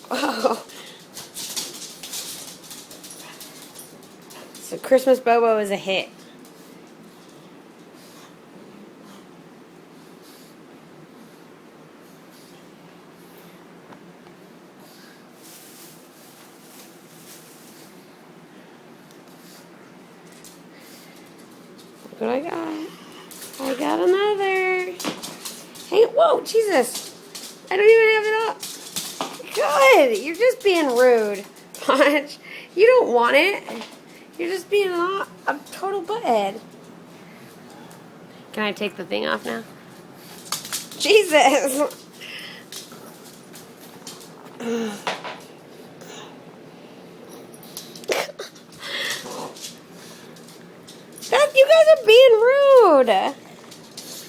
Oh. So Christmas Bobo is a hit. Look what I got. I got another. Hey, whoa, Jesus. I don't even have it up. Good. You're just being rude, Punch. You don't want it. You're just being a total butthead. Can I take the thing off now? Jesus. You guys are being rude.